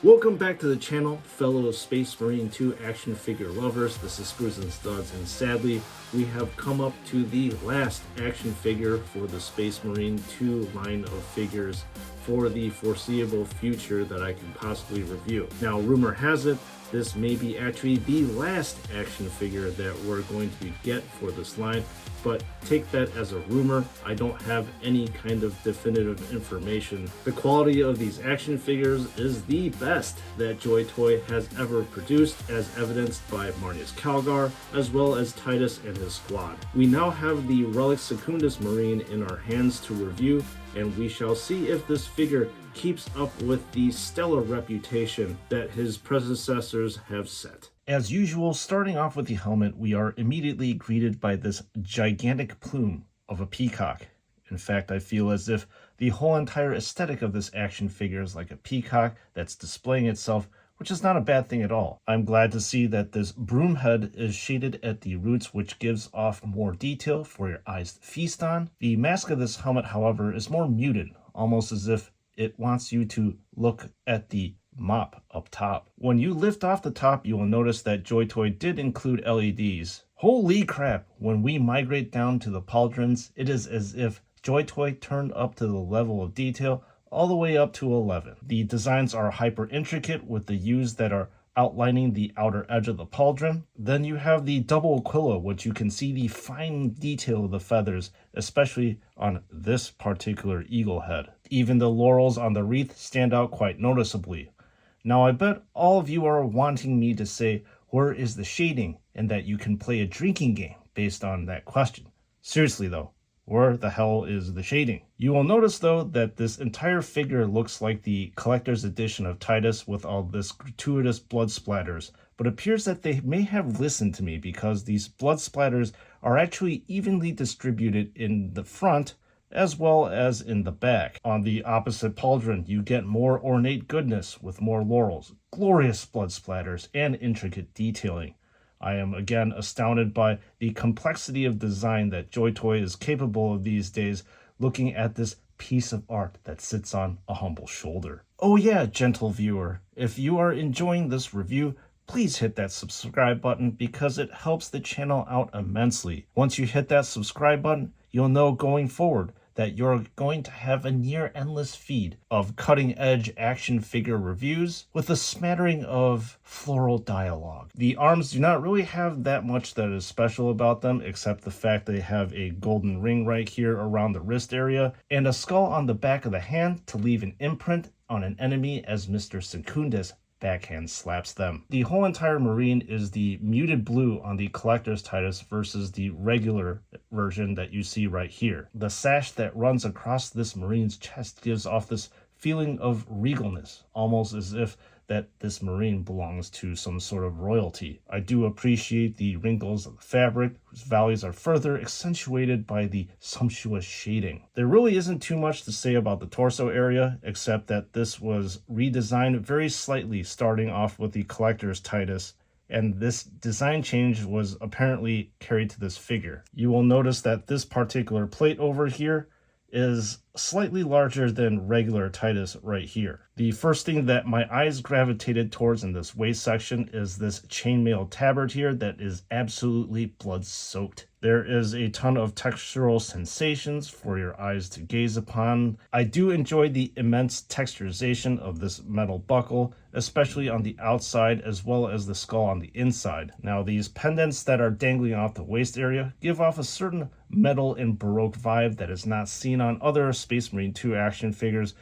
Welcome back to the channel, fellow Space Marine 2 action figure lovers. This is Screws and Studs, and sadly, we have come up to the last action figure for the Space Marine 2 line of figures for the foreseeable future that I can possibly review. Now, rumor has it, this may be actually the last action figure that we're going to get for this line, but take that as a rumor. I don't have any kind of definitive information. The quality of these action figures is the best that JoyToy has ever produced, as evidenced by Marnius Calgar, as well as Titus and his squad. We now have the Relic Secundus Marine in our hands to review, and we shall see if this figure keeps up with the stellar reputation that his predecessors have set. As usual, starting off with the helmet, we are immediately greeted by this gigantic plume of a peacock. In fact, I feel as if the whole entire aesthetic of this action figure is like a peacock that's displaying itself, which is not a bad thing at all. I'm glad to see that this broom head is shaded at the roots, which gives off more detail for your eyes to feast on. The mask of this helmet, however, is more muted, almost as if it wants you to look at the mop up top. When you lift off the top, you will notice that JoyToy did include LEDs. Holy crap, when we migrate down to the pauldrons, it is as if JoyToy turned up to the level of detail all the way up to 11. The designs are hyper intricate with the U's that are outlining the outer edge of the pauldron. Then you have the double aquila, which you can see the fine detail of the feathers, especially on this particular eagle head. Even the laurels on the wreath stand out quite noticeably. Now, I bet all of you are wanting me to say, where is the shading, and that you can play a drinking game based on that question. Seriously though, where the hell is the shading? You will notice though that this entire figure looks like the collector's edition of Titus with all this gratuitous blood splatters, but it appears that they may have listened to me because these blood splatters are actually evenly distributed in the front as well as in the back. On the opposite pauldron, you get more ornate goodness with more laurels, glorious blood splatters, and intricate detailing. I am again astounded by the complexity of design that JoyToy is capable of these days, looking at this piece of art that sits on a humble shoulder. Oh yeah, gentle viewer, if you are enjoying this review, please hit that subscribe button because it helps the channel out immensely. Once you hit that subscribe button, you'll know going forward that you're going to have a near endless feed of cutting-edge action figure reviews with a smattering of floral dialogue. The arms do not really have that much that is special about them, except the fact they have a golden ring right here around the wrist area, and a skull on the back of the hand to leave an imprint on an enemy as Mr. Secundus backhand slaps them. The whole entire Marine is the muted blue on the collector's Titus versus the regular version that you see right here. The sash that runs across this Marine's chest gives off this feeling of regalness, almost as if that this Marine belongs to some sort of royalty. I do appreciate the wrinkles of the fabric, whose values are further accentuated by the sumptuous shading. There really isn't too much to say about the torso area, except that this was redesigned very slightly, starting off with the collector's Titus, and this design change was apparently carried to this figure. You will notice that this particular plate over here is slightly larger than regular Titus right here. The first thing that my eyes gravitated towards in this waist section is this chainmail tabard here that is absolutely blood-soaked. There is a ton of textural sensations for your eyes to gaze upon. I do enjoy the immense texturization of this metal buckle, especially on the outside as well as the skull on the inside. Now, these pendants that are dangling off the waist area give off a certain metal and Baroque vibe that is not seen on other Space Marine 2 action figures,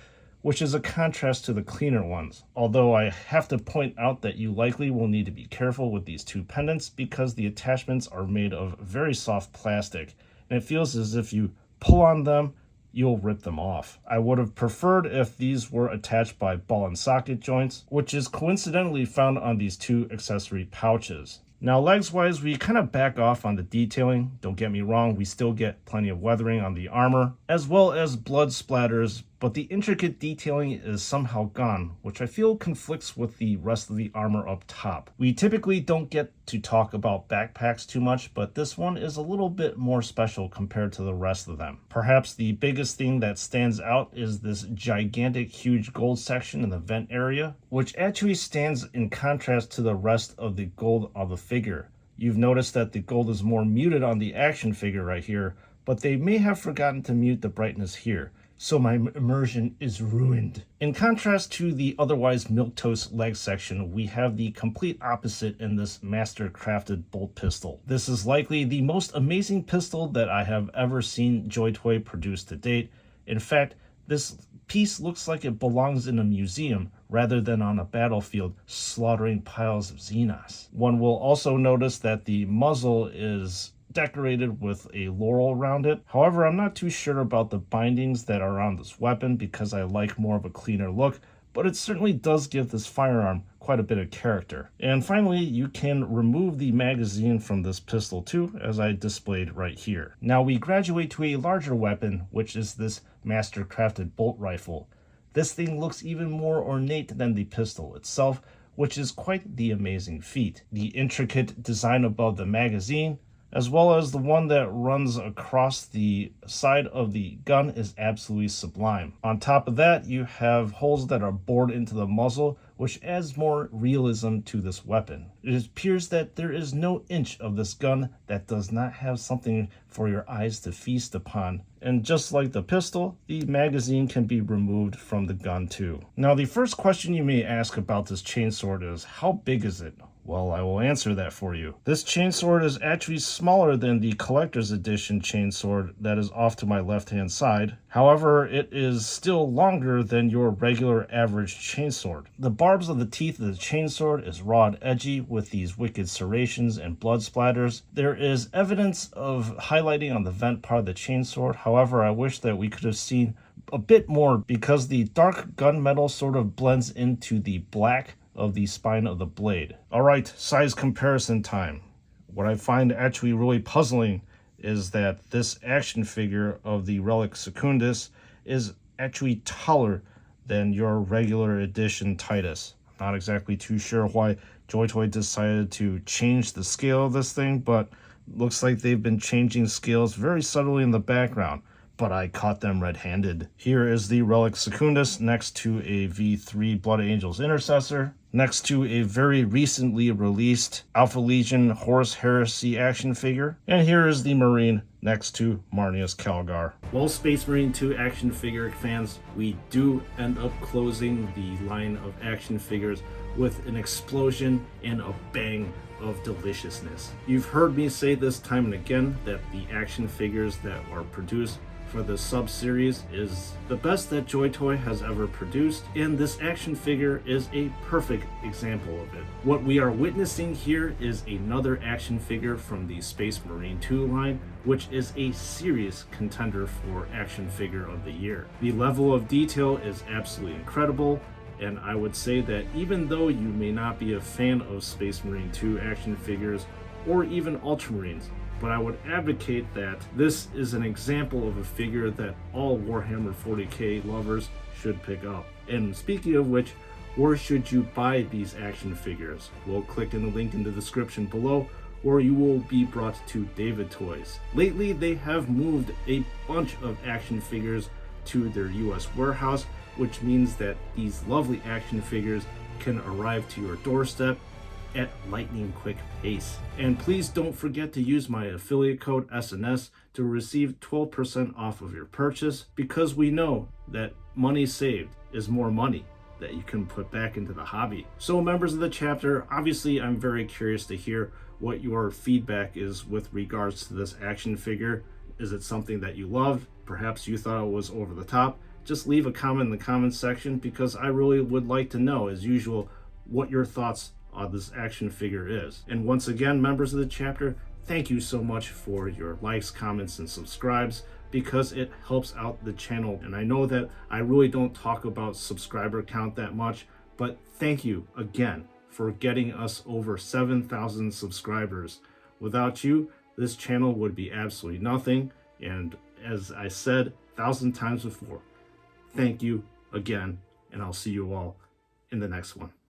which is a contrast to the cleaner ones. Although I have to point out that you likely will need to be careful with these two pendants because the attachments are made of very soft plastic, and it feels as if you pull on them, you'll rip them off. I would have preferred if these were attached by ball and socket joints, which is coincidentally found on these two accessory pouches. Now, legs-wise, we kind of back off on the detailing. Don't get me wrong, we still get plenty of weathering on the armor, as well as blood splatters but the intricate detailing is somehow gone, which I feel conflicts with the rest of the armor up top. We typically don't get to talk about backpacks too much, but this one is a little bit more special compared to the rest of them. Perhaps the biggest thing that stands out is this gigantic, huge gold section in the vent area, which actually stands in contrast to the rest of the gold of the figure. You've noticed that the gold is more muted on the action figure right here, but they may have forgotten to mute the brightness here, so my immersion is ruined. In contrast to the otherwise milquetoast leg section, we have the complete opposite in this master crafted bolt pistol. This is likely the most amazing pistol that I have ever seen JoyToy produce to date. In fact, this piece looks like it belongs in a museum rather than on a battlefield slaughtering piles of Xenos. One will also notice that the muzzle is decorated with a laurel around it. However, I'm not too sure about the bindings that are on this weapon because I like more of a cleaner look, but it certainly does give this firearm quite a bit of character. And finally, you can remove the magazine from this pistol too, as I displayed right here. Now we graduate to a larger weapon, which is this master crafted bolt rifle. This thing looks even more ornate than the pistol itself, which is quite the amazing feat. The intricate design above the magazine, as well as the one that runs across the side of the gun, is absolutely sublime. On top of that, you have holes that are bored into the muzzle, which adds more realism to this weapon. It appears that there is no inch of this gun that does not have something for your eyes to feast upon. And just like the pistol, the magazine can be removed from the gun too. Now, the first question you may ask about this chainsword is, how big is it? Well, I will answer that for you. This chainsword is actually smaller than the collector's edition chainsword that is off to my left-hand side. However, it is still longer than your regular average chainsword. The barbs of the teeth of the chainsword is raw and edgy with these wicked serrations and blood splatters. There is evidence of highlighting on the vent part of the chainsword. However, I wish that we could have seen a bit more because the dark gunmetal sort of blends into the black of the spine of the blade. Alright, size comparison time. What I find actually really puzzling is that this action figure of the Relic Secundus is actually taller than your regular edition Titus. I'm not exactly too sure why JoyToy decided to change the scale of this thing, but looks like they've been changing scales very subtly in the background. But I caught them red-handed. Here is the Relic Secundus next to a V3 Blood Angels Intercessor, next to a very recently released Alpha Legion Horus Heresy action figure, and here is the Marine next to Marneus Calgar. Well, Space Marine 2 action figure fans, we do end up closing the line of action figures with an explosion and a bang of deliciousness. You've heard me say this time and again that the action figures that are produced for the sub-series is the best that JoyToy has ever produced, and this action figure is a perfect example of it. What we are witnessing here is another action figure from the Space Marine 2 line, which is a serious contender for action figure of the year. The level of detail is absolutely incredible, and I would say that even though you may not be a fan of Space Marine 2 action figures or even Ultramarines, but I would advocate that this is an example of a figure that all Warhammer 40K lovers should pick up. And speaking of which, where should you buy these action figures? Well, click in the link in the description below, or you will be brought to David Toys. Lately, they have moved a bunch of action figures to their US warehouse, which means that these lovely action figures can arrive to your doorstep at lightning quick pace. And please don't forget to use my affiliate code SNS to receive 12% off of your purchase, because we know that money saved is more money that you can put back into the hobby. So members of the chapter, obviously I'm very curious to hear what your feedback is with regards to this action figure. Is it something that you loved? Perhaps you thought it was over the top? Just leave a comment in the comments section, because I really would like to know, as usual, what your thoughts on this action figure is. And once again, members of the chapter, thank you so much for your likes, comments, and subscribes, because it helps out the channel. And I know that I really don't talk about subscriber count that much, but thank you again for getting us over 7,000 subscribers. Without you, this channel would be absolutely nothing. And as I said 1,000 times before, Thank you again, and I'll see you all in the next one.